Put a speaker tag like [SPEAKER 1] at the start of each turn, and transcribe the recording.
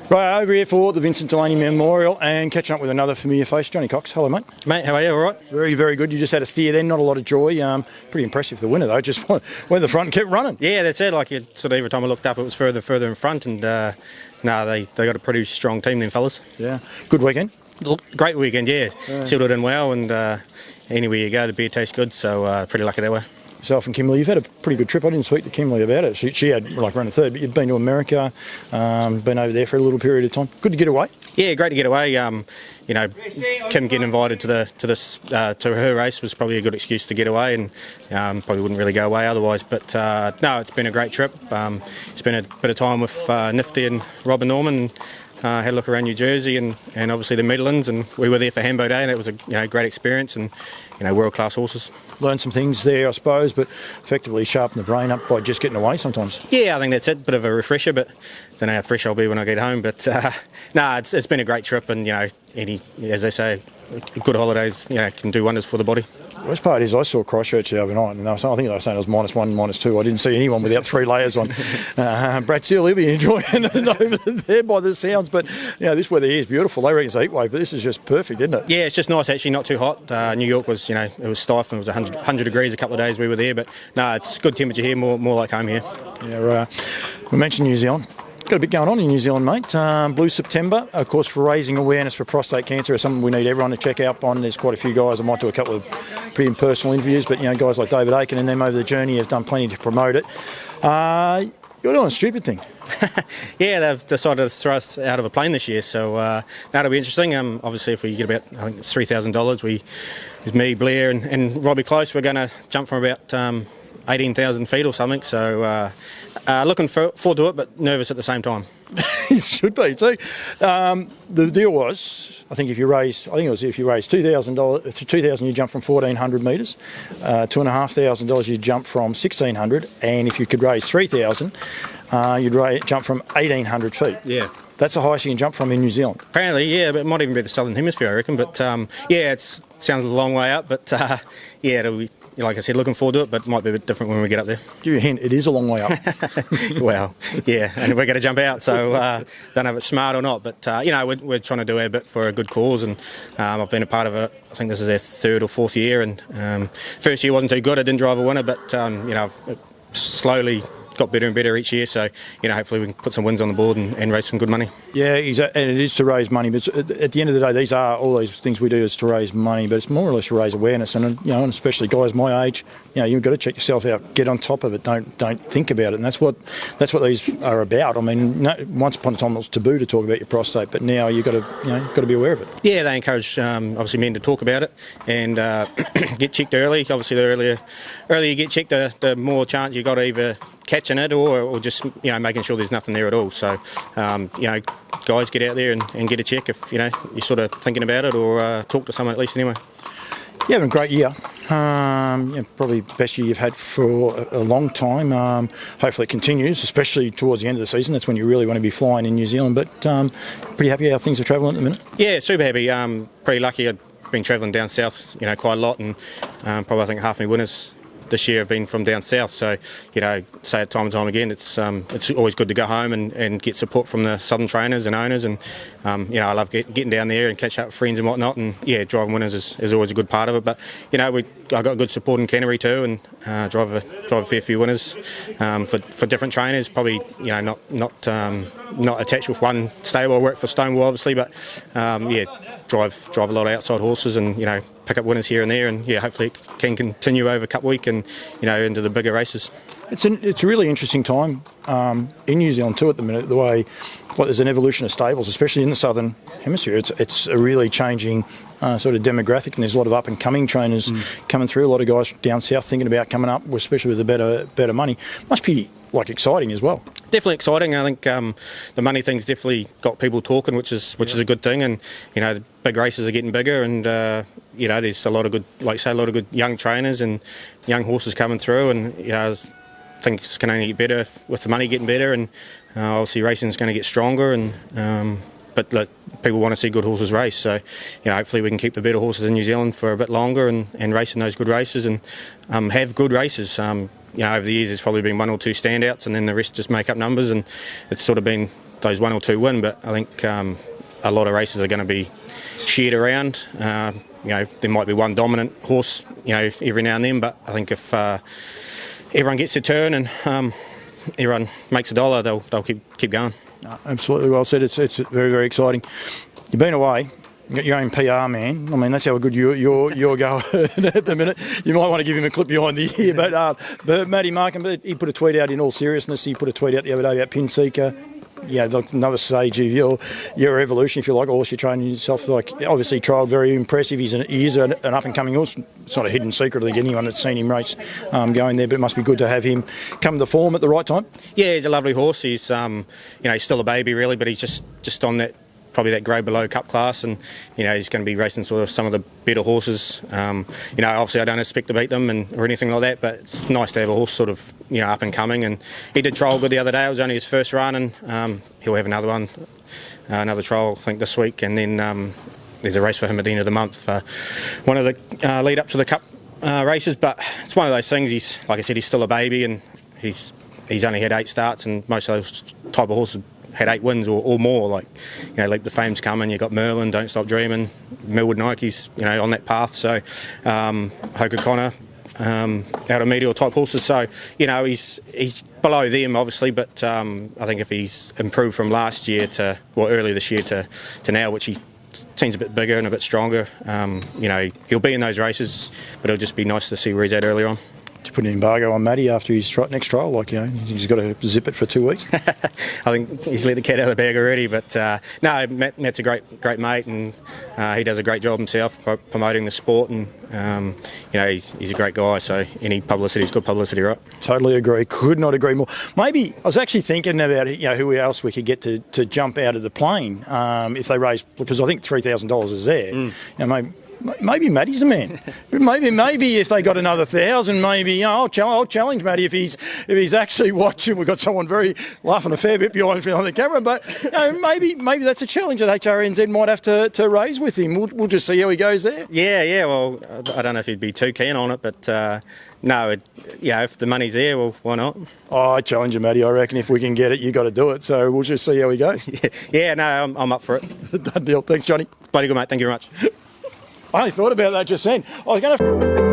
[SPEAKER 1] Right, over here for the Vincent Delaney Memorial and catching up with another familiar face, Jonny Cox. Hello, mate.
[SPEAKER 2] Mate, how are you? All right?
[SPEAKER 1] Very, very good. You just had a steer then, not a lot of joy. Pretty impressive, the winner, though. Just went to the front and kept running.
[SPEAKER 2] Yeah, that's it. Like, sort of every time I looked up, it was further in front. And, they got a pretty strong team, them fellas.
[SPEAKER 1] Yeah. Good weekend?
[SPEAKER 2] Great weekend, yeah. Settled in well, and anywhere you go, the beer tastes good. So, pretty lucky that way.
[SPEAKER 1] Yourself and Kimberly, you've had a pretty good trip. I didn't speak to Kimberly about it. She had run a third, but you've been to America, been over there for a little period of time. Good to get away.
[SPEAKER 2] Yeah, great to get away. Kim getting invited to her race was probably a good excuse to get away, and probably wouldn't really go away otherwise. But no, it's been a great trip. Spent a bit of time with Nifty and Rob and Norman. Had a look around New Jersey and obviously the Midlands, and we were there for Hambo Day, and it was a great experience, and world-class horses.
[SPEAKER 1] Learned some things there, I suppose, but effectively sharpen the brain up by just getting away sometimes.
[SPEAKER 2] Yeah, I think that's it. Bit of a refresher, but don't know how fresh I'll be when I get home. But it's been a great trip, and as they say, good holidays can do wonders for the body.
[SPEAKER 1] The worst part is I saw Christchurch the other night, and I think they were saying it was -1, -2. I didn't see anyone without 3 layers on. Brad Steele, he'll be enjoying it over there by the sounds. But this weather here is beautiful. They reckon it's a heat wave, but this is just perfect, isn't it?
[SPEAKER 2] Yeah, it's just nice actually, not too hot. New York was, it was stifling. It was 100 degrees a couple of days we were there, but no, it's good temperature here, more like home here.
[SPEAKER 1] Yeah, right. We mentioned New Zealand. Got a bit going on in New Zealand, mate. Blue September, of course, for raising awareness for prostate cancer is something we need everyone to check out on. There's quite a few guys. I might do a couple of pretty impersonal interviews, but guys like David Aiken and them over the journey have done plenty to promote it. You're doing a stupid thing.
[SPEAKER 2] Yeah, they've decided to throw us out of a plane this year, so that'll be interesting. Obviously, if we get about, I think it's $3,000, with me, Blair, and Robbie close, we're going to jump from about 18,000 feet or something. So looking forward to it, but nervous at the same time.
[SPEAKER 1] It should be too. The deal was, I think if you raise $2,000, you jump from 1,400 metres. $2,500, you jump from 1,600, and if you could raise 3,000, you'd jump from 1,800 feet.
[SPEAKER 2] Yeah.
[SPEAKER 1] That's the highest you can jump from in New Zealand.
[SPEAKER 2] Apparently, yeah, but it might even be the Southern Hemisphere, I reckon. But it sounds a long way up. But it'll be, like I said, looking forward to it, but it might be a bit different when we get up there.
[SPEAKER 1] Give you a hint, it is a long way up.
[SPEAKER 2] Well, yeah, and we're going to jump out, so don't know if it's smart or not. But we're trying to do our bit for a good cause, and I've been a part of it. I think this is our 3rd or 4th year, and first year wasn't too good. I didn't drive a winner, but I've slowly got better and better each year, so hopefully we can put some wins on the board and raise some good money.
[SPEAKER 1] Yeah, exactly. And it is to raise money, but at the end of the day, all these things we do is to raise money, but it's more or less to raise awareness, and and especially guys my age, you've got to check yourself out, get on top of it, don't think about it, and that's what these are about. I mean, once upon a time it was taboo to talk about your prostate, but now you've got to be aware of it. Yeah,
[SPEAKER 2] they encourage obviously men to talk about it and get checked early. Obviously, the earlier you get checked, the more chance you got of either catching it or just making sure there's nothing there at all. So guys, get out there and get a check if you're sort of thinking about it, or talk to someone at least anyway.
[SPEAKER 1] You're having a great year. Probably the best year you've had for a long time. Hopefully it continues, especially towards the end of the season. That's when you really want to be flying in New Zealand. But pretty happy how things are travelling at the minute?
[SPEAKER 2] Yeah, super happy. Pretty lucky. I've been travelling down south, quite a lot, and probably I think half my winners this year have been from down south, so say it time and time again, it's always good to go home and get support from the southern trainers and owners, and I love getting down there and catch up with friends and whatnot, and driving winners is always a good part of it. But I got good support in Canterbury too, and drive a fair few winners for different trainers, probably not attached with one stable. I work for Stonewall obviously, but drive a lot of outside horses, and pick up winners here and there, and hopefully it can continue over Cup Week and into the bigger races.
[SPEAKER 1] It's a really interesting time in New Zealand too at the minute. The way there's an evolution of stables, especially in the Southern Hemisphere. It's a really changing sort of demographic, and there's a lot of up and coming trainers coming through. A lot of guys down south thinking about coming up, especially with the better money. Must be exciting as well.
[SPEAKER 2] Definitely exciting. I think the money thing's definitely got people talking, which is a good thing. And the big races are getting bigger, and there's a lot of good, a lot of good young trainers and young horses coming through. And I think it's going to get better with the money getting better, and obviously racing's going to get stronger. And but people want to see good horses race, so hopefully we can keep the better horses in New Zealand for a bit longer and race in those good races and have good races. Over the years there's probably been 1 or 2 standouts, and then the rest just make up numbers, and it's sort of been those 1 or 2 win, but I think a lot of races are going to be shared around. There might be one dominant horse, every now and then, but I think if everyone gets their turn and everyone makes a dollar, they'll keep going.
[SPEAKER 1] Absolutely well said. It's very, very exciting. You've been away. You got your own PR man. I mean, that's how good you're going at the minute. You might want to give him a clip behind the ear. But Matty Markham, he put a tweet out in all seriousness. He put a tweet out the other day about Pin Seeker. Yeah, another stage of your evolution, if you like, horse you're training yourself. Like, obviously, trialled very impressive. He is an up-and-coming horse. It's not a hidden secret. I think anyone that's seen him race going there, but it must be good to have him come to form at the right time.
[SPEAKER 2] Yeah, he's a lovely horse. He's he's still a baby, really, but he's just on that, probably that grade below cup class, and he's going to be racing sort of some of the better horses. Obviously I don't expect to beat them or anything like that, but it's nice to have a horse sort of up and coming. And he did trial good the other day. It was only his first run, and he'll have another one, another trial I think this week, and then there's a race for him at the end of the month for one of the lead up to the cup races. But it's one of those things. He's, like I said, he's still a baby, and he's only had 8 starts, and most of those type of horses had 8 wins or more. Like, Leap to Fame's coming. You've got Merlin, Don't Stop Dreaming, Millwood Nike's, on that path. So, Hoka Connor, out of Meteor type horses. So, he's below them obviously, but I think if he's improved from last year earlier this year to now, which he seems a bit bigger and a bit stronger, he'll be in those races, but it'll just be nice to see where he's at earlier on.
[SPEAKER 1] To put an embargo on Matty after his next trial, he's got to zip it for 2 weeks.
[SPEAKER 2] I think he's let the cat out of the bag already, but no, Matt's a great mate, and he does a great job himself promoting the sport, and he's a great guy, so any publicity is good publicity, right? Totally agree, could not agree more. Maybe, I was actually thinking about who else we could get to jump out of the plane if they raise, because I think $3,000 is there. Maybe Matty's the man. Maybe if they got another 1,000, maybe I'll challenge Matty if he's actually watching. We've got someone very laughing a fair bit behind the camera, but maybe that's a challenge that HRNZ might have to raise with him. We'll just see how he goes there. Yeah. Well, I don't know if he'd be too keen on it, but no, if the money's there, well, why not? Oh, I challenge him, Matty. I reckon if we can get it, you got to do it. So we'll just see how he goes. No, I'm up for it. Done deal. Thanks, Johnny. Bloody good, mate. Thank you very much. I only thought about that just then. I was going to...